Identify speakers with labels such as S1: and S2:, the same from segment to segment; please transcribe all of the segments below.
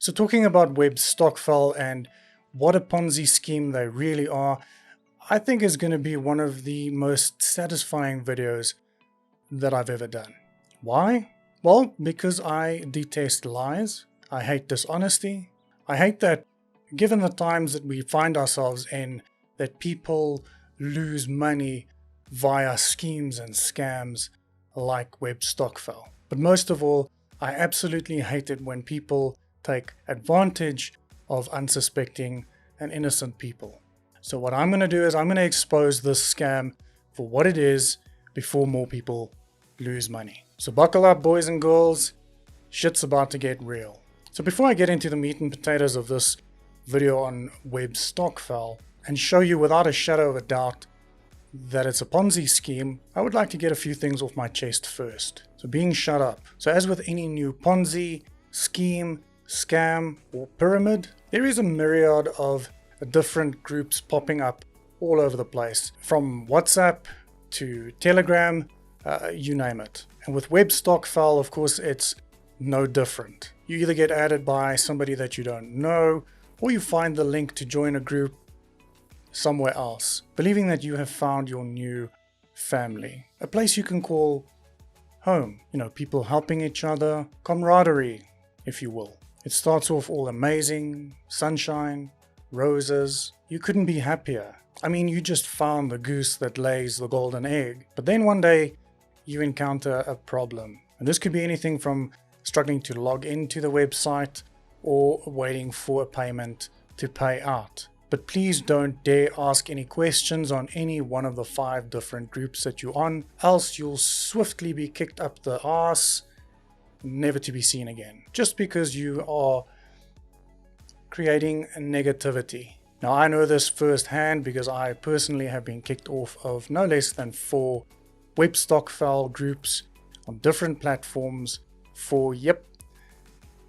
S1: So talking about Webstokvel and what a Ponzi scheme they really are, I think is going to be one of the most satisfying videos that I've ever done. Why? Well, because I detest lies. I hate dishonesty. I hate that given the times that we find ourselves in, that people lose money via schemes and scams like Webstokvel. But most of all, I absolutely hate it when people take advantage of unsuspecting and innocent people. So what I'm going to do is I'm going to expose this scam for what it is before more people lose money. So buckle up, boys and girls. Shit's about to get real. So before I get into the meat and potatoes of this video on Webstokvel and show you without a shadow of a doubt that it's a Ponzi scheme, I would like to get a few things off my chest first. So being shut up. So as with any new Ponzi, scheme, scam, or pyramid, there is a myriad of different groups popping up all over the place. From WhatsApp to Telegram, you name it. And with Webstokvel, of course, it's no different. You either get added by somebody that you don't know, or you find the link to join a group somewhere else, believing that you have found your new family, a place you can call home. You know, people helping each other, camaraderie, if you will. It starts off all amazing, sunshine, roses. You couldn't be happier. I mean, you just found the goose that lays the golden egg. But then one day you encounter a problem. And this could be anything from struggling to log into the website or waiting for a payment to pay out. But please don't dare ask any questions on any one of the 5 different groups that you're on, else you'll swiftly be kicked up the arse, never to be seen again, just because you are creating negativity. Now I know this firsthand because I personally have been kicked off of no less than 4 Webstokvel groups on different platforms for,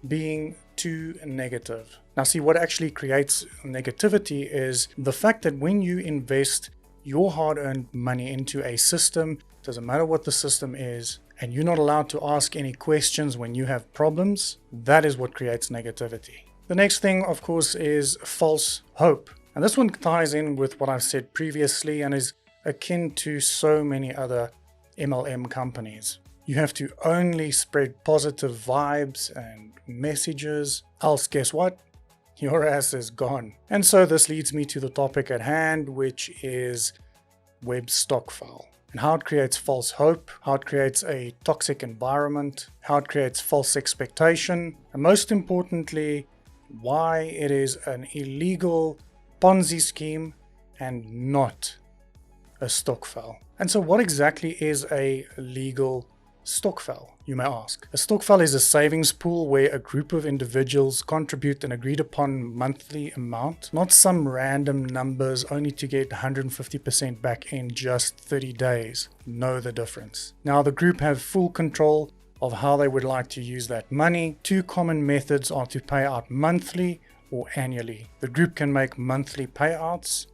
S1: being too negative. Now see, what actually creates negativity is the fact that when you invest your hard-earned money into a system, doesn't matter what the system is, and you're not allowed to ask any questions when you have problems, that is what creates negativity. The next thing, of course, is false hope. And this one ties in with what I've said previously and is akin to so many other MLM companies. You have to only spread positive vibes and messages, else guess what? Your ass is gone. And so this leads me to the topic at hand, which is Webstokvel, and how it creates false hope, how it creates a toxic environment, how it creates false expectation, and most importantly, why it is an illegal Ponzi scheme and not a Stokvel. And so what exactly is a legal Stokvel, you may ask? A Stokvel is a savings pool where a group of individuals contribute an agreed upon monthly amount, not some random numbers only to get 150% back in just 30 days. Know the difference. Now the group have full control of how they would like to use that money. 2 common methods are to pay out monthly or annually. The group can make monthly payouts,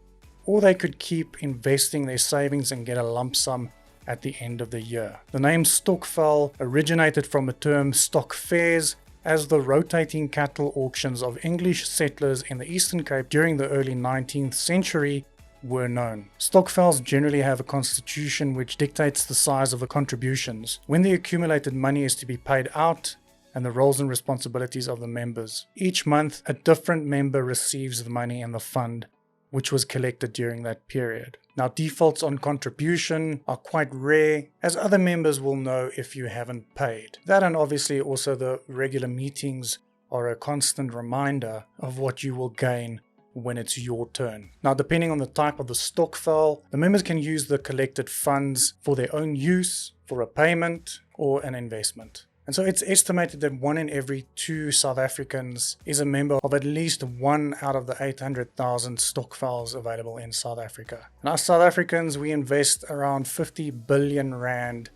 S1: or they could keep investing their savings and get a lump sum at the end of the year. The name Stokvel originated from the term stock fairs, as the rotating cattle auctions of English settlers in the Eastern Cape during the early 19th century were known. Stokvels generally have a constitution which dictates the size of the contributions, when the accumulated money is to be paid out, and the roles and responsibilities of the members. Each month, a different member receives the money in the fund which was collected during that period. Now, defaults on contribution are quite rare, as other members will know if you haven't paid. That, and obviously also the regular meetings are a constant reminder of what you will gain when it's your turn. Now, depending on the type of the Stokvel, the members can use the collected funds for their own use, for a payment, or an investment. And so it's estimated that 1 in every 2 South Africans is a member of at least 1 out of the 800,000 Stokvels available in South Africa. And us South Africans, we invest around 50 billion rand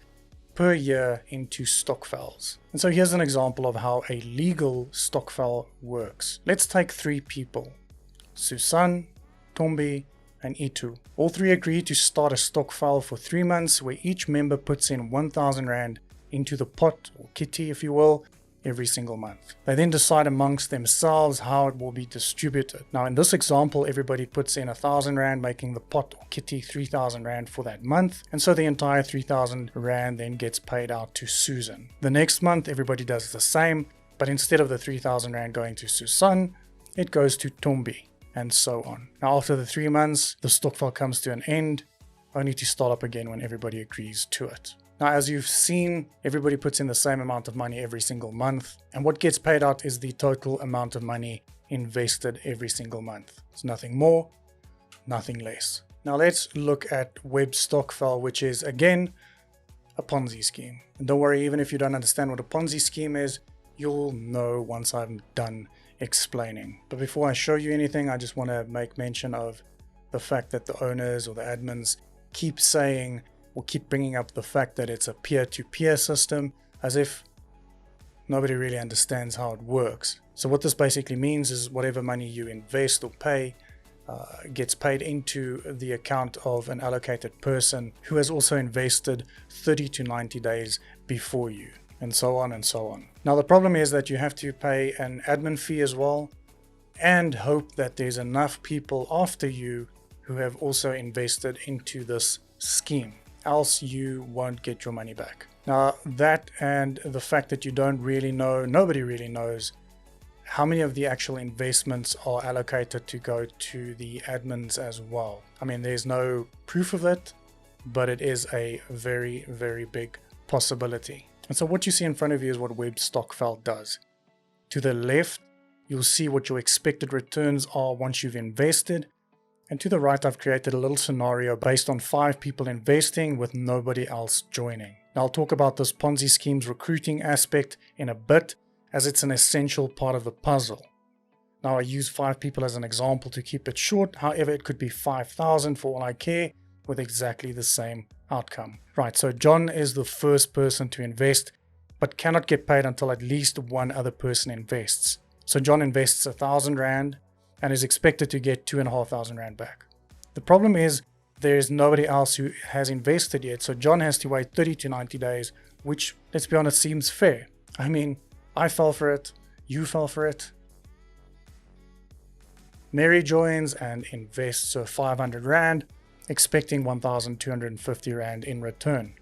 S1: per year into Stokvels. And so here's an example of how a legal Stokvel works. Let's take 3 people, Susan, Tombi, and Itu. All 3 agree to start a Stokvel for 3 months where each member puts in 1,000 rand into the pot, or kitty if you will, every single month. They then decide amongst themselves how it will be distributed. Now in this example, everybody puts in 1,000 Rand, making the pot or kitty 3,000 Rand for that month. And so the entire 3,000 Rand then gets paid out to Susan. The next month, everybody does the same, but instead of the 3,000 Rand going to Susan, it goes to Tombi, and so on. Now after the 3 months, the Stokvel comes to an end, only to start up again when everybody agrees to it. Now, as you've seen, everybody puts in the same amount of money every single month, and what gets paid out is the total amount of money invested every single month. It's nothing more, nothing less. Now let's look at Webstokvel, which is again a Ponzi scheme. And don't worry, even if you don't understand what a Ponzi scheme is, you'll know once I'm done explaining. But before I show you anything, I just want to make mention of the fact that the owners or the admins keep saying or keep bringing up the fact that it's a peer-to-peer system, as if nobody really understands how it works. So what this basically means is whatever money you invest or pay gets paid into the account of an allocated person who has also invested 30 to 90 days before you, and so on and so on. Now the problem is that you have to pay an admin fee as well, and hope that there's enough people after you who have also invested into this scheme, else you won't get your money back. Now that, and the fact that you don't really know, nobody really knows how many of the actual investments are allocated to go to the admins as well. I mean, there's no proof of it, but it is a very, very big possibility. And so what you see in front of you is what Webstokvel does. To the left, you'll see what your expected returns are once you've invested. And to the right, I've created a little scenario based on 5 people investing with nobody else joining. Now I'll talk about this Ponzi scheme's recruiting aspect in a bit, as it's an essential part of the puzzle. Now I use 5 people as an example to keep it short, however it could be 5,000 for all I care, with exactly the same outcome. Right, so John is the first person to invest, but cannot get paid until at least one other person invests. So John invests 1,000 Rand, and is expected to get 2,500 Rand back. The problem is there's nobody else who has invested yet, so John has to wait 30 to 90 days, which, let's be honest, seems fair. I mean, I fell for it, you fell for it. Mary joins and invests 500 Rand, expecting 1,250 Rand in return.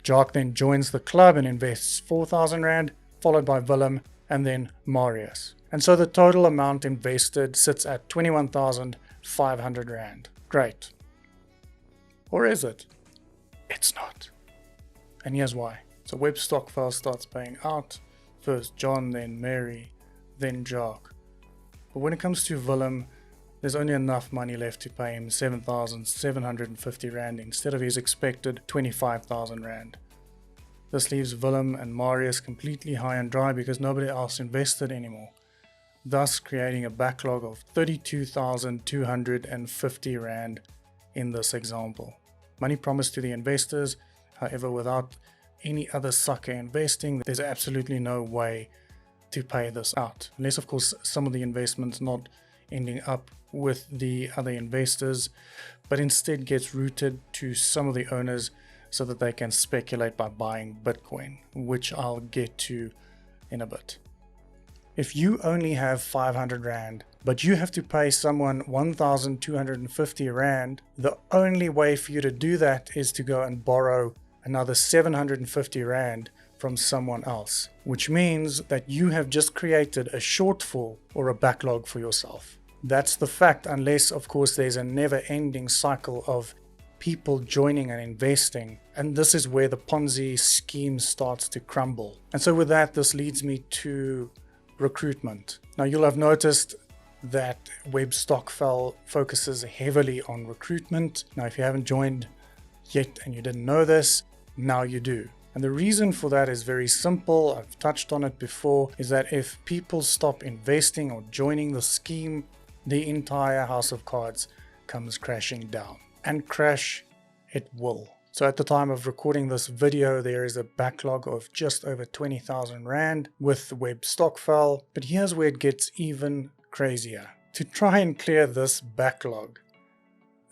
S1: Jacques then joins the club and invests 4,000 Rand, followed by Willem and then Marius. And so the total amount invested sits at 21,500 Rand. Great. Or is it? It's not. And here's why. So Webstokvel starts paying out. First John, then Mary, then Jacques. But when it comes to Willem, there's only enough money left to pay him 7,750 Rand instead of his expected 25,000 Rand. This leaves Willem and Marius completely high and dry because nobody else invested anymore, thus creating a backlog of 32,250 Rand in this example. Money promised to the investors, however, without any other sucker investing, there's absolutely no way to pay this out. Unless, of course, some of the investments not ending up with the other investors, but instead gets routed to some of the owners so that they can speculate by buying Bitcoin, which I'll get to in a bit. If you only have 500 Rand, but you have to pay someone 1,250 Rand, the only way for you to do that is to go and borrow another 750 Rand from someone else, which means that you have just created a shortfall or a backlog for yourself. That's the fact, unless, of course, there's a never-ending cycle of people joining and investing, and this is where the Ponzi scheme starts to crumble. And so with that, this leads me to recruitment. Now you'll have noticed that Webstokvel focuses heavily on recruitment. Now if you haven't joined yet and you didn't know this, now you do. And the reason for that is very simple. I've touched on it before, is that if people stop investing or joining the scheme, the entire house of cards comes crashing down. And crash it will. So at the time of recording this video, there is a backlog of just over 20,000 Rand with Webstokvel. But here's where it gets even crazier. To try and clear this backlog,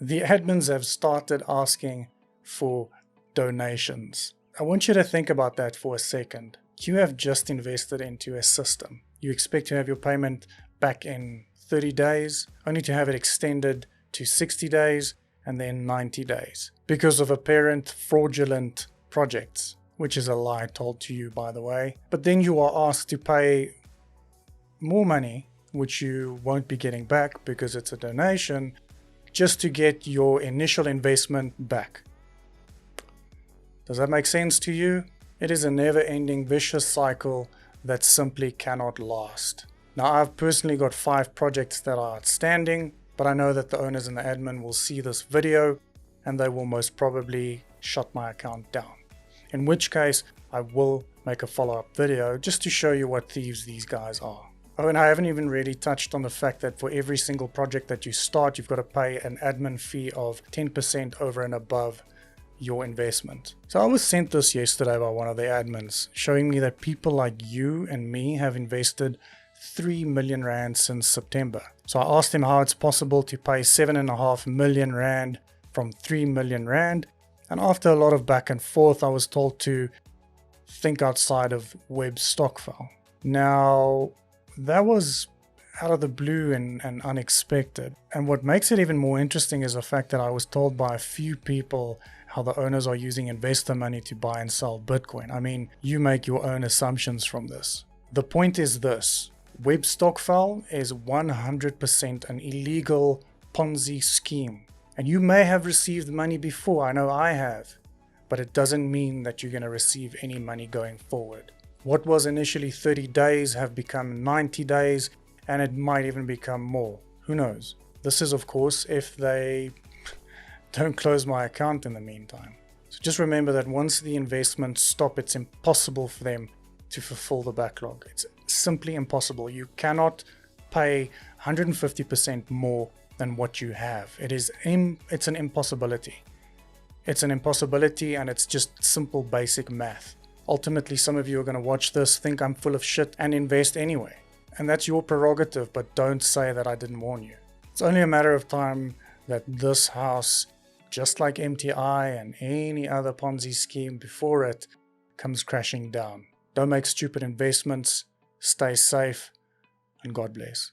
S1: the admins have started asking for donations. I want you to think about that for a second. You have just invested into a system. You expect to have your payment back in 30 days, only to have it extended to 60 days and then 90 days because of apparent fraudulent projects, which is a lie told to you, by the way. But then you are asked to pay more money, which you won't be getting back because it's a donation, just to get your initial investment back. Does that make sense to you? It is a never-ending vicious cycle that simply cannot last. Now, I've personally got 5 projects that are outstanding, but I know that the owners and the admin will see this video and they will most probably shut my account down. In which case, I will make a follow-up video just to show you what thieves these guys are. Oh, and I haven't even really touched on the fact that for every single project that you start, you've got to pay an admin fee of 10% over and above your investment. So I was sent this yesterday by one of the admins, showing me that people like you and me have invested 3 million rand since September. So I asked him how it's possible to pay 7.5 million rand from 3 million rand. And after a lot of back and forth, I was told to think outside of Webstokvel. Now, that was out of the blue and unexpected. And what makes it even more interesting is the fact that I was told by a few people how the owners are using investor money to buy and sell Bitcoin. I mean, you make your own assumptions from this. The point is this: Webstokvel is 100% an illegal Ponzi scheme. And you may have received money before, I know I have, but it doesn't mean that you're going to receive any money going forward. What was initially 30 days have become 90 days, and it might even become more. Who knows? This is, of course, if they don't close my account in the meantime. So just remember that once the investments stop, it's impossible for them to fulfill the backlog. It's simply impossible. You cannot pay 150% more than what you have. It's an impossibility. It's an impossibility, and it's just simple basic math. Ultimately, some of you are going to watch this, think I'm full of shit, and invest anyway. And that's your prerogative, but don't say that I didn't warn you. It's only a matter of time that this house, just like MTI and any other Ponzi scheme before it, comes crashing down. Don't make stupid investments, stay safe, and God bless.